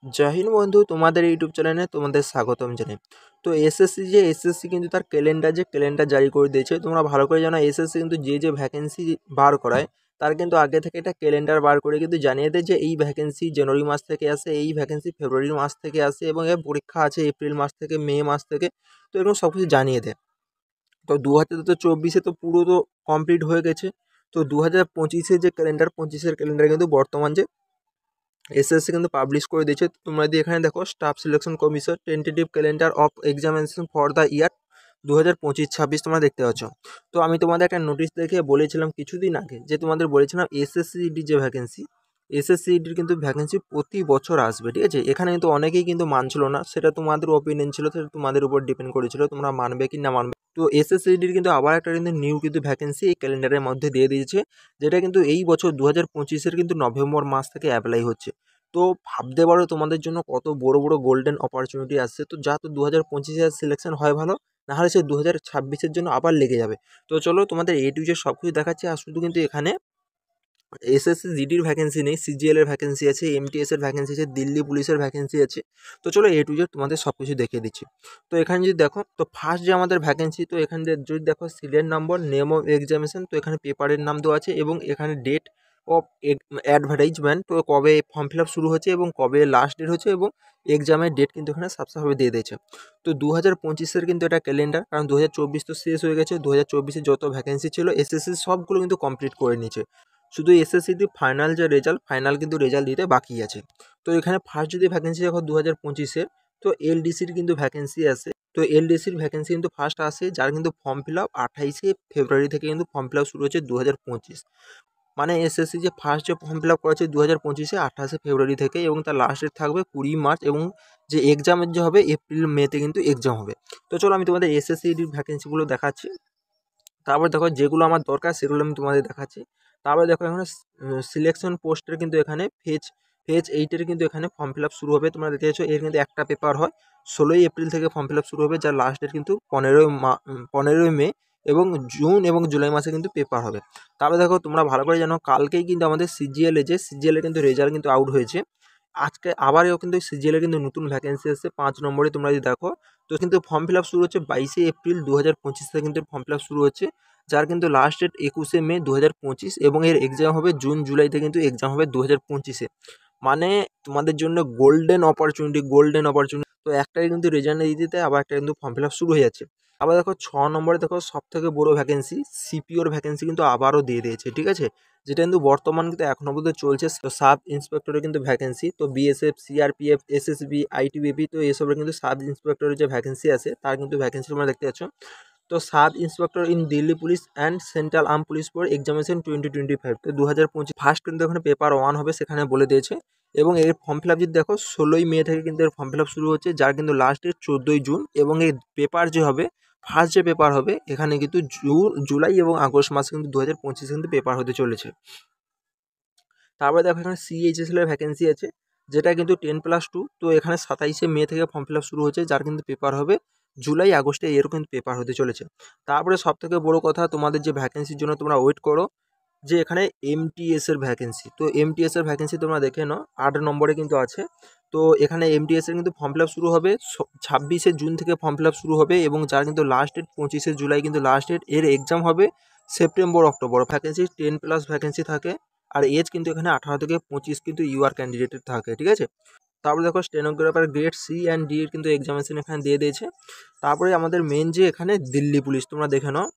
জয় হিন্দ বন্ধু, তোমাদের ইউটিউব চ্যানেলে তোমাদের স্বাগতম জানাই। তো এসএসসি কিন্তু তার ক্যালেন্ডার জারি করে দিয়েছে। তোমরা ভালো করে জানো, এসএসসি কিন্তু যে ভ্যাকেন্সি বার করায় তার কিন্তু আগে থেকে একটা ক্যালেন্ডার বার করে কিন্তু জানিয়ে দেয় যে এই ভ্যাকেন্সি জানুয়ারি মাস থেকে আসে, এই ভ্যাকেন্সি ফেব্রুয়ারি মাস থেকে আসে, এবং এর পরীক্ষা আছে এপ্রিল মাস থেকে মে মাস থেকে। তো এরকম সব কিছু জানিয়ে দেয়। তো 2024 তো পুরো তো কমপ্লিট হয়ে গেছে। তো 2025 যে ক্যালেন্ডার, 25 ক্যালেন্ডার কিন্তু বর্তমান যে এসএসসি কিন্তু পাবলিশ করে দিয়েছে। তো তোমরা যদি এখানে দেখো, staff selection commission tentative calendar of examination for the year 2025-26 তোমরা দেখতে পাচ্ছ। তো আমি তোমাদের একটা নোটিশ দেখে বলেছিলাম কিছুদিন আগে, যে তোমাদের বলেছিলাম এসএসসিডি যে ভ্যাকেন্সি, এসএসসিডির কিন্তু ভ্যাকেন্সি প্রতি বছর আসবে, ঠিক আছে। এখানে কিন্তু অনেকেই কিন্তু মানছিল না, সেটা তোমাদের ওপিনিয়ন ছিল, সেটা তোমাদের উপর ডিপেন্ড করেছিল তোমরা মানবে কি না মানবে। তো এসএসসিডির কিন্তু আবার একটা কিন্তু নিউ কিন্তু ভ্যাকেন্সি এই ক্যালেন্ডারের মধ্যে দিয়ে দিয়েছে, যেটা কিন্তু এই বছর 2025 কিন্তু নভেম্বর মাস থেকে অ্যাপ্লাই হচ্ছে। তো ভাবতে পারো তোমাদের জন্য কত বড় বড় গোল্ডেন অপরচুনিটি আসছে। তো যা তো 2025 সিলেকশন হয় ভালো, নাহলে সে 2026 জন্য আবার লেগে যাবে। তো চলো তোমাদের এ টু জেড সব কিছু দেখাচ্ছি। আর শুধু কিন্তু এখানে এসএসসি জিডির ভ্যাকেন্সি নেই, সিজিএল এর ভ্যাকেন্সি আছে, এমটিএস এর ভ্যাকেন্সি আছে, দিল্লি পুলিশের ভ্যাকেন্সি আছে। তো চলো এ টু জেড তোমাদের সব কিছু দেখিয়ে দিচ্ছি। তো এখানে যদি দেখো, তো ফার্স্ট যে আমাদের ভ্যাকেন্সি, তো এখানে যদি দেখো serial number, name of examination, তো এখানে পেপারের নাম দেওয়া আছে, এবং এখানে ডেট অফ অ্যাডভার্টাইজমেন্ট, তো কবে ফর্ম ফিল আপ শুরু হচ্ছে এবং কবে লাস্ট ডেট হচ্ছে, এবং এক্সামের ডেট কিন্তু এখানে সাবসাভাবে দিয়ে দিয়েছে। তো 2025 কিন্তু এটা ক্যালেন্ডার, কারণ 2024 তো শেষ হয়ে গেছে। 2024 যত ভ্যাকেন্সি ছিল এসএসসি সবগুলো কিন্তু কমপ্লিট করে নিয়েছে। শুধু এসএসসিটি ফাইনাল যে ফাইনাল কিন্তু রেজাল্ট দিতে বাকি আছে। তো এখানে ফার্স্ট যদি ভ্যাকেন্সি দেখো 2025, তো এলডিসির কিন্তু ভ্যাকেন্সি আসে। তো এলডিসির ভ্যাকেন্সি কিন্তু ফার্স্ট আসে, যার কিন্তু ফর্ম ফিল আপ 28 ফেব্রুয়ারি থেকে কিন্তু ফর্ম ফিল আপ শুরু হচ্ছে 2025। মানে এসএসসি যে ফার্স্ট যে ফর্ম ফিল আপ করেছে 2025 28 ফেব্রুয়ারি থেকে, এবং তার লাস্ট ডেট থাকবে 20 মার্চ, এবং যে এক্সামের যে হবে এপ্রিল মেতে কিন্তু এক্সাম হবে। তো চলো আমি তোমাদের এসএসসির ভ্যাকেন্সিগুলো দেখাচ্ছি। তারপর দেখো যেগুলো আমার দরকার সেগুলো আমি তোমাদের দেখাচ্ছি। তারপরে দেখো এখানে সিলেকশন পোস্টের কিন্তু এখানে ফেজ 8-এর কিন্তু এখানে ফর্ম ফিল আপ শুরু হবে। তোমরা দেখতে পাচ্ছ এর কিন্তু একটা পেপার হয়, 16 এপ্রিল থেকে ফর্ম ফিল আপ শুরু হবে, যার লাস্ট ডেট কিন্তু 15ই মে, এবং জুন এবং জুলাই মাসে কিন্তু পেপার হবে। তারপরে দেখো তোমরা ভালো করে জানো, কালকেই কিন্তু আমাদের সিজিএল এর কিন্তু রেজাল্ট কিন্তু আউট হয়েছে। আজকে আবারও কিন্তু সিজিএল এর কিন্তু নতুন ভ্যাকেন্সি এসেছে 5 নম্বরে। তোমরা যদি দেখো, তো কিন্তু ফর্ম ফিল আপ শুরু হচ্ছে 22 এপ্রিল 2025 থেকে কিন্তু ফর্ম ফিল আপ শুরু হচ্ছে, যার কিন্তু লাস্ট ডেট 21 মে 2025, এবং এর এক্সাম হবে জুন জুলাইতে কিন্তু এক্সাম হবে 2025-এ। মানে তোমাদের জন্য গোল্ডেন অপরচুনিটি। তো একটাই কিন্তু রেজাল্ট দিয়ে দিতে, আবার একটা কিন্তু ফর্ম ফিল আপ শুরু হয়ে যাচ্ছে। আবার দেখো 6 নম্বরে দেখো, সব থেকে বড় ভ্যাকেন্সি সিপিওর ভ্যাকেন্সি কিন্তু আবারও দিয়ে দিয়েছে, ঠিক আছে। যেটা কিন্তু বর্তমান কিন্তু এখনো পর্যন্ত চলছে। তো সাব ইন্সপেক্টরের কিন্তু ভ্যাকেন্সি, তো বিএসএফ, সিআরপিএফ, এসএসবি, আইটিবিপি, তো এসবের কিন্তু সাব ইন্সপেক্টরের যে ভ্যাকেন্সি আছে তার কিন্তু ভ্যাকেন্সি তোমরা দেখতে পাচ্ছ। তো sub inspector in Delhi police and central arm police for examination 2025, তো 2025 ফার্স্ট কিন্তু এখানে পেপার 1 হবে, সেখানে বলে দিয়েছে। এবং এর ফর্ম ফিল আপ যদি দেখো 16ই মে থেকে কিন্তু এর ফর্ম ফিল আপ শুরু হচ্ছে, যার কিন্তু লাস্ট ডেট 14ই জুন, এবং এই পেপার যে হবে, ফার্স্ট যে পেপার হবে এখানে কিন্তু জুলাই এবং আগস্ট মাসে কিন্তু 2025 কিন্তু পেপার হতে চলেছে। তারপরে দেখো এখানে সিএইচএসএল এর ভ্যাকেন্সি আছে, যেটা কিন্তু 10+2, তো এখানে 27 মে থেকে ফর্ম ফিল আপ শুরু হচ্ছে, যার কিন্তু পেপার হবে জুলাই আগস্টে, এরও কিন্তু পেপার হতে চলেছে। তারপরে সব থেকে বড় কথা, তোমাদের যে ভ্যাকেন্সির জন্য তোমরা ওয়েট করো, যে এখানে এমটিএস এর ভ্যাকেন্সি, তো এমটিএস এর ভ্যাকেন্সি তোমরা দেখে নাও, 8 নম্বরে কিন্তু আছে। তো এখানে এমটিএস এর কিন্তু ফর্ম ফিল আপ শুরু হবে 26 জুন থেকে ফর্ম ফিল আপ শুরু হবে, এবং যার কিন্তু লাস্ট ডেট 25 জুলাই কিন্তু লাস্ট ডেট, এর এক্সাম হবে সেপ্টেম্বর-অক্টোবর। ভ্যাকেন্সি 10+ ভ্যাকেন্সি থাকে, আর এজ কিন্তু এখানে 18 থেকে 25 কিন্তু ইউআর ক্যান্ডিডেটের থাকে, ঠিক আছে। তারপরে দেখো stenographer grade C and D এর কিন্তু এক্সামিনেশন এখানে দিয়ে দিয়েছে। তারপরে আমাদের মেন যে এখানে দিল্লি পুলিশ, তোমরা দেখে নাও,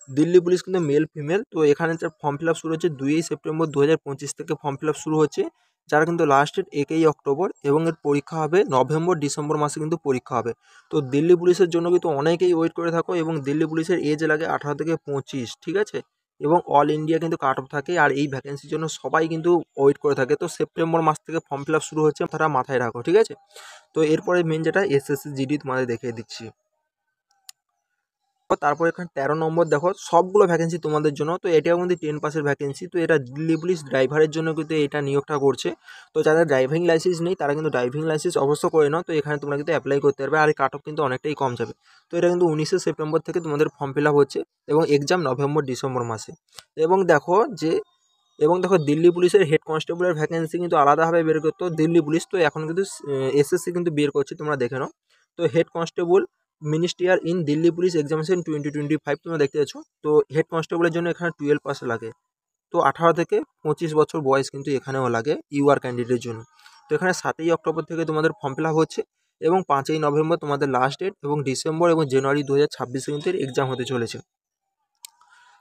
দিল্লি পুলিশ কিন্তু মেল ফিমেল। তো এখানে ফর্ম ফিল আপ শুরু হচ্ছে 2 সেপ্টেম্বর 2025 থেকে ফর্ম ফিল আপ শুরু হচ্ছে, যার কিন্তু লাস্ট ডেট 1 অক্টোবর, এবং এর পরীক্ষা হবে নভেম্বর-ডিসেম্বর মাসে কিন্তু পরীক্ষা হবে। তো দিল্লি পুলিশের জন্য কিন্তু অনেকেই ওয়েট করে থাকো, এবং দিল্লি পুলিশের এজ লাগে 18 থেকে 25, ঠিক আছে। এবং অল ইন্ডিয়া কিন্তু কাট অফ থাকে, আর এই ভ্যাকেন্সির জন্য সবাই কিন্তু ওয়েট করে থাকে। তো সেপ্টেম্বর মাস থেকে ফর্ম ফিল আপ শুরু হচ্ছে, তারা মাথায় রাখো, ঠিক আছে। তো এরপরে মেন যেটা এসএসসি জিডি তোমাদের দেখিয়ে দিচ্ছি। তারপর এখানে 13 নম্বর দেখো, সবগুলো ভ্যাকেন্সি তোমাদের জন্য। তো এটাও কিন্তু 10 পাসের ভ্যাকেন্সি। তো এটা দিল্লি পুলিশ ড্রাইভারের জন্য কিন্তু এটা নিয়োগটা করছে। তো যাদের ড্রাইভিং লাইসেন্স নেই তারা কিন্তু ড্রাইভিং লাইসেন্স অবশ্য করে নাও, তো এখানে তোমরা কিন্তু অ্যাপ্লাই করতে পারবে, আর এই কাট অফ কিন্তু অনেকটাই কম যাবে। তো এটা কিন্তু 19 সেপ্টেম্বর থেকে তোমাদের ফর্ম ফিল আপ হচ্ছে, এবং এক্সাম নভেম্বর-ডিসেম্বর মাসে। এবং দেখো যে এবং দেখো দিল্লি পুলিশের হেড কনস্টেবলের ভ্যাকেন্সি কিন্তু আলাদাভাবে বের করতো দিল্লি পুলিশ, তো এখন কিন্তু এসএসসি কিন্তু বের করছে, তোমরা দেখে নাও। তো head constable ministerial in Delhi police examination 2025 তোমরা দেখতে পাচ্ছ। তো হেড কনস্টেবলের জন্য এখানে 12 পাস লাগে। তো 18 থেকে 25 বছর বয়স কিন্তু এখানেও লাগে ইউআর ক্যান্ডিডেটের জন্য। তো এখানে 7ই অক্টোবর থেকে তোমাদের ফর্ম ফিল আপ হচ্ছে এবং 5ই নভেম্বর তোমাদের লাস্ট ডেট, এবং ডিসেম্বর এবং জানুয়ারি 2026 কিন্তু এক্সাম হতে চলেছে।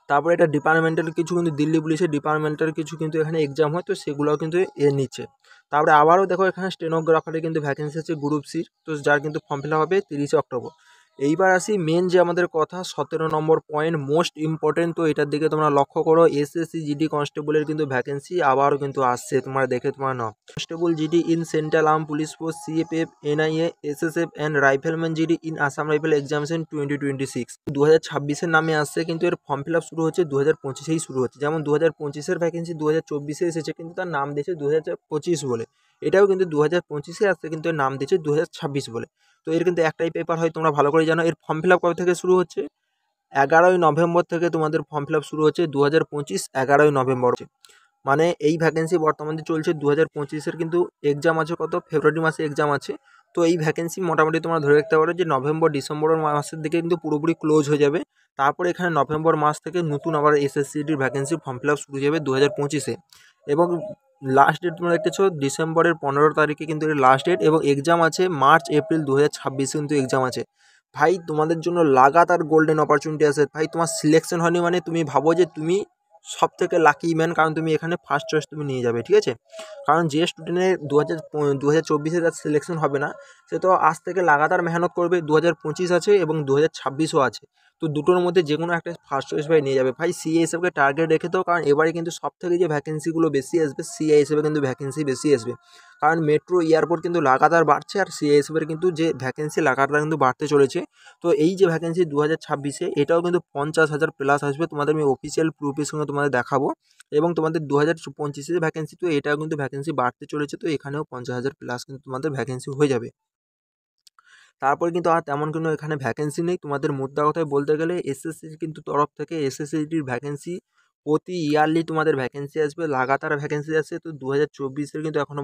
তারপরে এটা ডিপার্টমেন্টাল কিছু কিন্তু দিল্লি পুলিশের ডিপার্টমেন্টাল কিছু কিন্তু এখানে এক্সাম হয়, তো সেগুলোও কিন্তু এর নিচ্ছে। তারপরে আবারও দেখো এখানে স্টেনোগ্রাফারে কিন্তু ভ্যাকেন্সি আছে গ্রুপ সির, তো যার কিন্তু ফর্ম ফিল আপ হবে 30 অক্টোবর। এইবার আসি মেন যে আমাদের কথা 17 নম্বর পয়েন্ট মোস্ট ইম্পর্টেন্ট, তো এটার দিকে তোমরা লক্ষ্য করো। এসএসসি জিডি কনস্টেবলের কিন্তু ভ্যাকেন্সি আবারও কিন্তু আসছে, তোমরা দেখে তোমার নাও constable GD in central arm police force CAPF NIA SSF and rifleman GD in Assam rifle examination 2026 2026-এর নামে আসছে, কিন্তু এর ফর্ম ফিল আপ শুরু হচ্ছে 2025-এই শুরু হচ্ছে। যেমন 2025-এর ভ্যাকেন্সি 2024-এ এসেছে, কিন্তু তার নাম দিয়েছে 2025 বলে। এটাও কিন্তু 2025-এ আসছে, কিন্তু এর নাম দিয়েছে 2026 বলে। তো এর কিন্তু একটাই পেপার হয়, তোমরা ভালো করে জানো। এর ফর্ম ফিল আপ কবে থেকে শুরু হচ্ছে? 11ই নভেম্বর থেকে তোমাদের ফর্ম ফিল আপ শুরু হচ্ছে 2025 11ই নভেম্বর। মানে এই ভ্যাকেন্সি বর্তমানে চলছে 2025-এর, কিন্তু এক্সাম আছে কত ফেব্রুয়ারি মাসে এক্সাম আছে। তো এই ভ্যাকেন্সি মোটামুটি তোমরা ধরে রাখতে পারো যে নভেম্বর ডিসেম্বরের মাসের দিকে কিন্তু পুরোপুরি ক্লোজ হয়ে যাবে। তারপরে এখানে নভেম্বর মাস থেকে নতুন আবার এসএসসিটির ভ্যাকেন্সি ফর্ম ফিল আপ শুরু হয়ে যাবে 2025-এ। এবং লাস্ট ডেট তোমরা দেখতেছো ডিসেম্বরের 15 তারিখে কিন্তু এর লাস্ট ডেট, এবং এক্সাম আছে মার্চ এপ্রিল 2026 কিন্তু এক্সাম আছে। ভাই তোমাদের জন্য লাগাতার গোল্ডেন অপরচুনিটি আছে ভাই। তোমার সিলেকশন হয়নি মানে তুমি ভাবো যে তুমি সব থেকে লাকি ম্যান, কারণ তুমি এখানে ফার্স্ট চয়েস তুমি নিয়ে যাবে, ঠিক আছে। কারণ যে স্টুডেন্টের 2024-এ তার সিলেকশন হবে না, সে তো আজ থেকে লাগাতার মেহনত করবে। 2025 আছে এবং 2026ও আছে, তো দুটোর মধ্যে যে কোনো একটা ফার্স্ট চয়েস ভাই নিয়ে যাবে। ভাই সিএ হিসেবে টার্গেট রেখে তো, কারণ এবারে কিন্তু সব থেকে যে ভ্যাকেন্সিগুলো বেশি আসবে সিএ হিসেবে কিন্তু ভ্যাকেন্সি বেশি আসবে। কারণ মেট্রো এয়ারপোর্ট কিন্তু লাগাতার বাড়ছে, আর সিএ হিসেবে কিন্তু যে ভ্যাকেন্সি লাগাতার কিন্তু বাড়তে চলেছে। তো এই যে ভ্যাকেন্সি 2026-এ এটাও কিন্তু 50,000 প্লাস আসবে। তোমাদের আমি অফিসিয়াল প্রুফের সঙ্গে তোমাদের দেখাবো। এবং তোমাদের 2025-এর ভ্যাকেন্সি, তো এটাও কিন্তু ভ্যাকেন্সি বাড়তে চলেছে, তো এখানেও 50,000 প্লাস কিন্তু তোমাদের ভ্যাকেন্সি হয়ে যাবে। তারপরে কিন্তু আর তেমন কোনো এখানে ভ্যাকেন্সি নেই। তোমাদের মুদ্রা কথায় বলতে গেলে এসএসসির কিন্তু তরফ থেকে এসএসসিটির ভ্যাকেন্সি প্রতি ইয়ারলি তোমাদের ভ্যাকেন্সি আসবে, লাগাতার ভ্যাকেন্সি আসছে। তো 2024-এর কিন্তু এখনও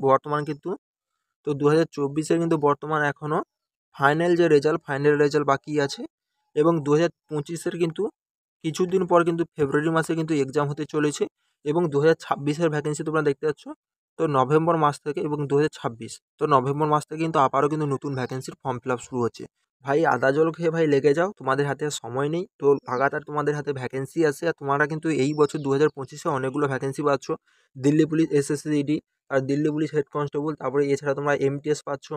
বর্তমান কিন্তু, তো 2024-এর কিন্তু বর্তমান এখনও ফাইনাল রেজাল্ট বাকি আছে। এবং 2025-এর কিন্তু কিছুদিন পর কিন্তু ফেব্রুয়ারি মাসে কিন্তু এক্সাম হতে চলেছে। এবং 2026-এর ভ্যাকেন্সি তোমরা দেখতে পাচ্ছ, তো নভেম্বর মাস থেকে, এবং 2026 তো নভেম্বর মাস থেকে কিন্তু আবারও কিন্তু নতুন ভ্যাকেন্সির ফর্ম ফিল আপ শুরু হচ্ছে। ভাই আদা জল খেয়ে ভাই লেগে যাও, তোমাদের হাতে আর সময় নেই। তো লাগাতার তোমাদের হাতে ভ্যাকেন্সি আছে, আর তোমরা কিন্তু এই বছর 2025-এ অনেকগুলো ভ্যাকেন্সি পাচ্ছ। দিল্লি পুলিশ এসএসসি আর দিল্লি পুলিশ হেড কনস্টেবল, তারপরে এছাড়া তোমরা এমটিএস পাচ্ছ,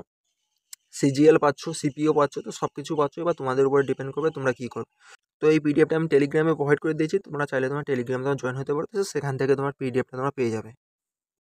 সিজিএল পাচ্ছ, সিপিও পাচ্ছ, তো সব কিছু পাচ্ছ। এবার তোমাদের উপরে ডিপেন্ড করবে তোমরা কী করবে। তো এই পিডিএফটা আমি টেলিগ্রামে প্রোভাইড করে দিয়েছি, তোমরা চাইলে তোমার টেলিগ্রামে জয়েন হতে পারো, তো সেখান থেকে তোমার পিডিএফটা তোমরা পেয়ে যাবে।